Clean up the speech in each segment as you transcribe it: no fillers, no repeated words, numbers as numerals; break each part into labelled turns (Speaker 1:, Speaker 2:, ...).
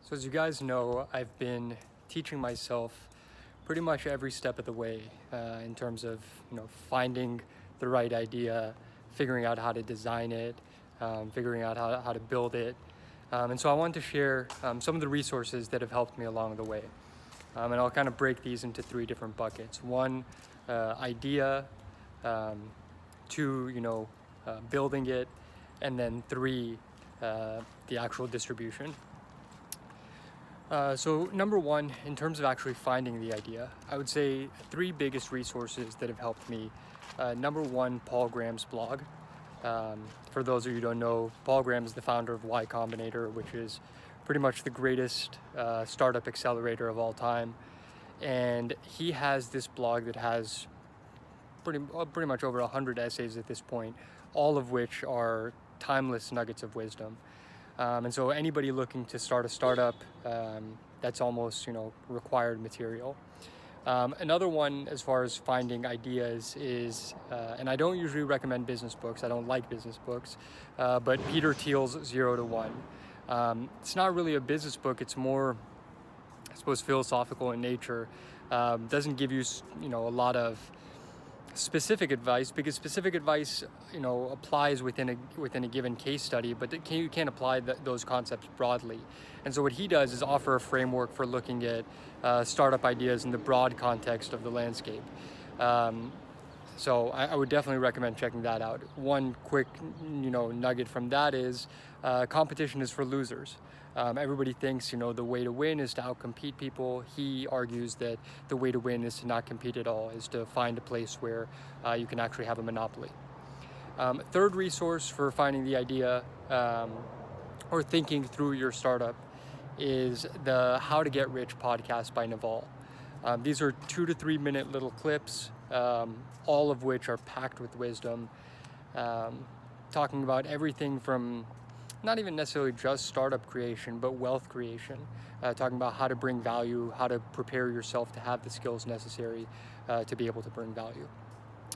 Speaker 1: So as you guys know, I've been teaching myself pretty much every step of the way in terms of finding the right idea, figuring out how to design it, figuring out how to build it. And so I wanted to share some of the resources that have helped me along the way. And I'll kind of break these into three different buckets. One, idea. Two, building it. And then three, the actual distribution. So number one, in terms of actually finding the idea, I would say three biggest resources that have helped me. Number one, Paul Graham's blog. For those of you who don't know, Paul Graham is the founder of Y Combinator, which is pretty much the greatest startup accelerator of all time. And he has this blog that has pretty much over 100 essays at this point, all of which are timeless nuggets of wisdom. And so anybody looking to start a startup, that's almost required material. Another one, as far as finding ideas, is, and I don't usually recommend business books. I don't like business books, but Peter Thiel's 0 to 1. It's not really a business book. It's more, I suppose, philosophical in nature. Doesn't give you, a lot of specific advice, because specific advice applies within a given case study, but you can't apply those concepts broadly. And so what he does is offer a framework for looking at startup ideas in the broad context of the landscape. So I would definitely recommend checking that out. One quick nugget from that is competition is for losers. Everybody thinks the way to win is to outcompete people. He argues that the way to win is to not compete at all, is to find a place where you can actually have a monopoly. Third resource for finding the idea or thinking through your startup is the How to Get Rich podcast by Naval. These are 2 to 3 minute little clips, all of which are packed with wisdom, talking about everything from not even necessarily just startup creation, but wealth creation, talking about how to bring value, how to prepare yourself to have the skills necessary to be able to bring value.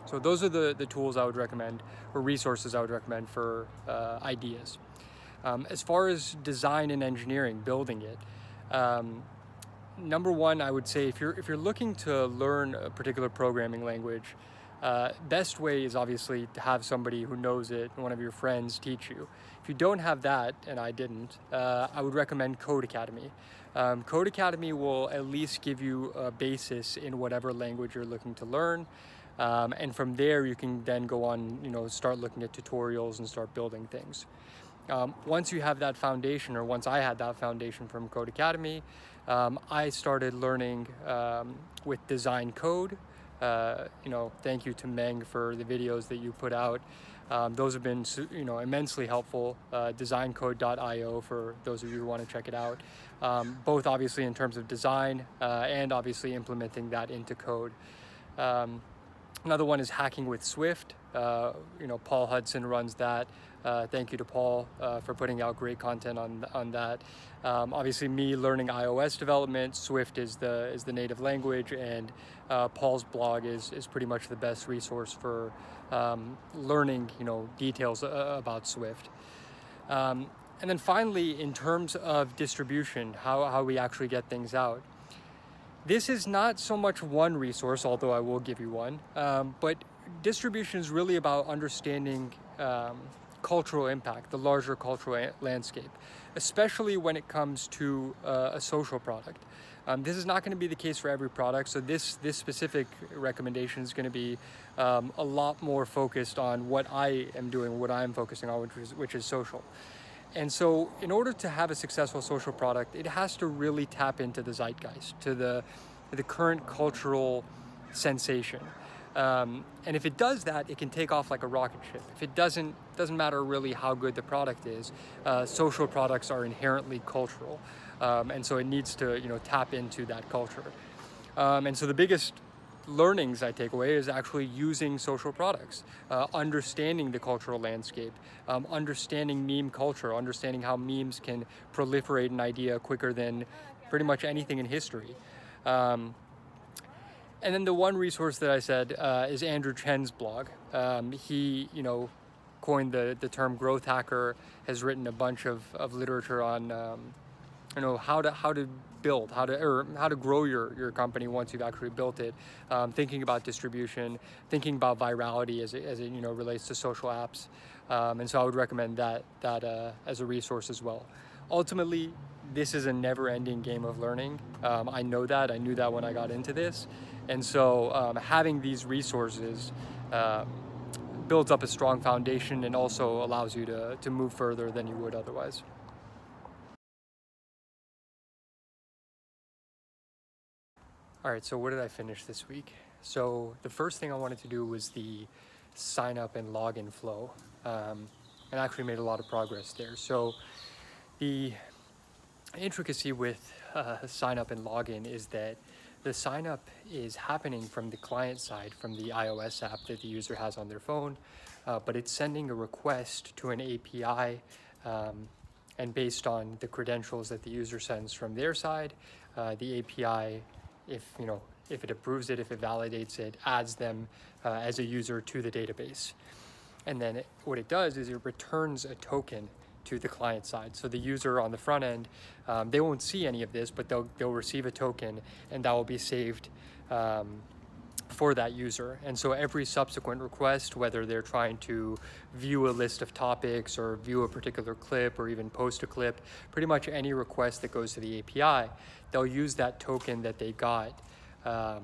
Speaker 1: So those are the tools I would recommend, or resources I would recommend for ideas. As far as design and engineering, building it, number one, I would say if you're looking to learn a particular programming language, best way is obviously to have somebody who knows it, one of your friends, teach you. If you don't have that, and I didn't, I would recommend Codecademy. Codecademy will at least give you a basis in whatever language you're looking to learn, and from there you can then go on, start looking at tutorials and start building things. Once you have that foundation, or once I had that foundation from Codecademy, I started learning with Design Code. Thank you to Meng for the videos that you put out. Those have been immensely helpful. Designcode.io for those of you who want to check it out. Both obviously in terms of design and obviously implementing that into code. Another one is Hacking with Swift. Paul Hudson runs that. Thank you to Paul for putting out great content on that. Obviously, me learning iOS development, Swift is the native language, and Paul's blog is pretty much the best resource for learning details about Swift. And then finally, in terms of distribution, how we actually get things out. This is not so much one resource, although I will give you one, but distribution is really about understanding cultural impact, the larger cultural landscape, especially when it comes to a social product. This is not going to be the case for every product, so this specific recommendation is going to be a lot more focused on what I am doing, what I'm focusing on, which is social. And so in order to have a successful social product, it has to really tap into the zeitgeist, to the current cultural sensation. And if it does that, it can take off like a rocket ship. If it doesn't matter really how good the product is. Social products are inherently cultural. And so it needs to tap into that culture. And so the biggest learnings I take away is actually using social products, understanding the cultural landscape, understanding meme culture, understanding how memes can proliferate an idea quicker than pretty much anything in history. And then the one resource that I said is Andrew Chen's blog. He, coined the term growth hacker, has written a bunch of literature on how to build, how to grow your company once you've actually built it. Thinking about distribution, thinking about virality as it relates to social apps, and so I would recommend that as a resource as well. Ultimately, this is a never-ending game of learning. I know that. I knew that when I got into this, and so having these resources builds up a strong foundation and also allows you to move further than you would otherwise. All right, so what did I finish this week? So the first thing I wanted to do was the sign up and login flow, and actually made a lot of progress there. So the intricacy with sign up and login is that the sign up is happening from the client side, from the iOS app that the user has on their phone, but it's sending a request to an API, and based on the credentials that the user sends from their side, the API, if it approves it, if it validates it, adds them as a user to the database. And then what it does is it returns a token to the client side. So the user on the front end, they won't see any of this, but they'll receive a token, and that will be saved for that user. And so every subsequent request, whether they're trying to view a list of topics or view a particular clip or even post a clip, pretty much any request that goes to the API, they'll use that token that they got to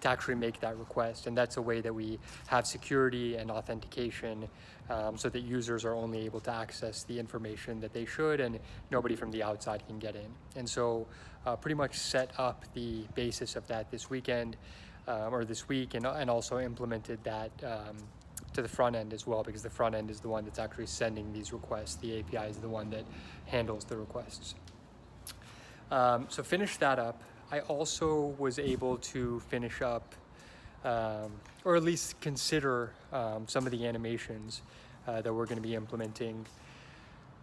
Speaker 1: actually make that request. And that's a way that we have security and authentication, so that users are only able to access the information that they should, and nobody from the outside can get in. And so pretty much set up the basis of that this weekend, or this week, and also implemented that to the front end as well, because the front end is the one that's actually sending these requests. The API is the one that handles the requests. So finish that up. I also was able to finish up, or at least consider some of the animations that we're going to be implementing.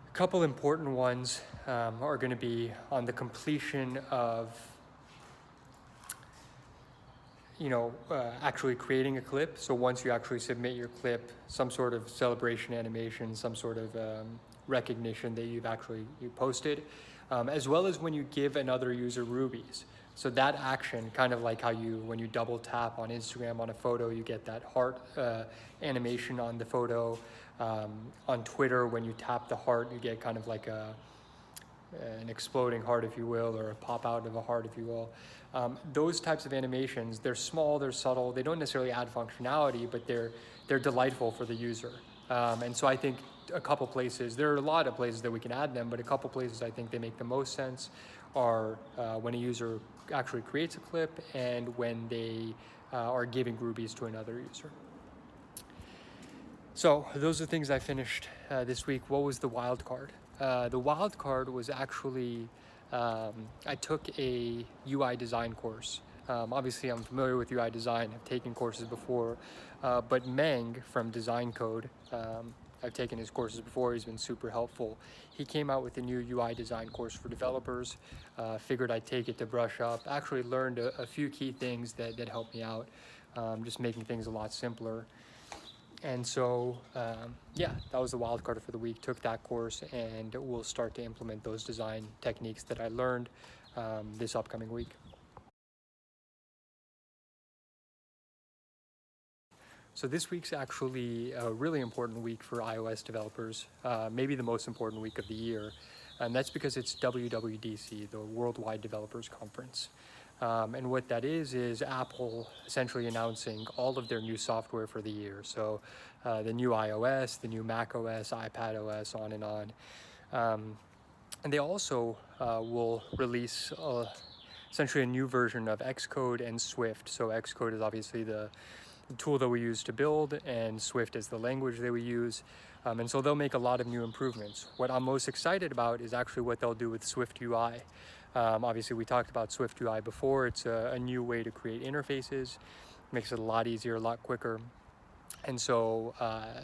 Speaker 1: A couple important ones are going to be on the completion of actually creating a clip. So once you actually submit your clip, some sort of celebration animation, some sort of recognition that you posted, as well as when you give another user rubies. So that action, kind of like how when you double tap on Instagram on a photo, you get that heart animation on the photo. On Twitter, when you tap the heart, you get kind of like an exploding heart, if you will, or a pop out of a heart, if you will. Those types of animations, they're small, they're subtle, they don't necessarily add functionality, but they're delightful for the user. And so I think a couple places, there are a lot of places that we can add them, but a couple places I think they make the most sense are when a user actually creates a clip and when they are giving rubies to another user. So those are things I finished this week. What was the wild card? The wild card was actually, I took a UI design course. Obviously, I'm familiar with UI design. I've taken courses before, but Meng from Design Code, I've taken his courses before. He's been super helpful. He came out with a new UI design course for developers. Figured I'd take it to brush up. Actually learned a few key things that helped me out, just making things a lot simpler. And so, that was the wild card for the week. Took that course, and we'll start to implement those design techniques that I learned this upcoming week. So this week's actually a really important week for iOS developers, maybe the most important week of the year, and that's because it's WWDC, the Worldwide Developers Conference. And what that is Apple essentially announcing all of their new software for the year. So the new iOS, the new macOS, iPadOS, on and on. And they also will release essentially a new version of Xcode and Swift. So Xcode is obviously the tool that we use to build, and Swift is the language that we use. And so they'll make a lot of new improvements. What I'm most excited about is actually what they'll do with Swift UI. Obviously, we talked about Swift UI before. It's a new way to create interfaces. Makes it a lot easier, a lot quicker. And so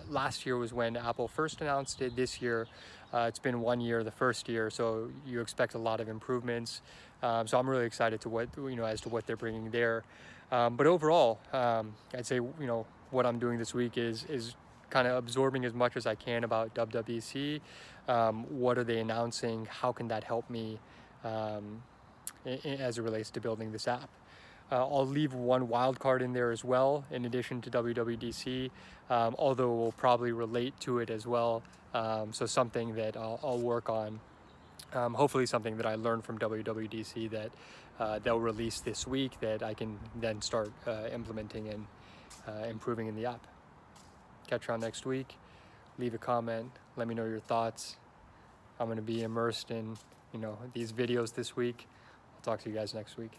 Speaker 1: last year was when Apple first announced it. This year, it's been 1 year, the first year, so you expect a lot of improvements. So I'm really excited to as to what they're bringing there. But overall, I'd say what I'm doing this week is kind of absorbing as much as I can about WWDC. What are they announcing? How can that help me as it relates to building this app. I'll leave one wildcard in there as well, in addition to WWDC, although it will probably relate to it as well. So something that I'll work on, hopefully something that I learned from WWDC that they'll release this week that I can then start implementing and improving in the app. Catch you on next week. Leave a comment. Let me know your thoughts. I'm going to be immersed in, these videos this week. I'll talk to you guys next week.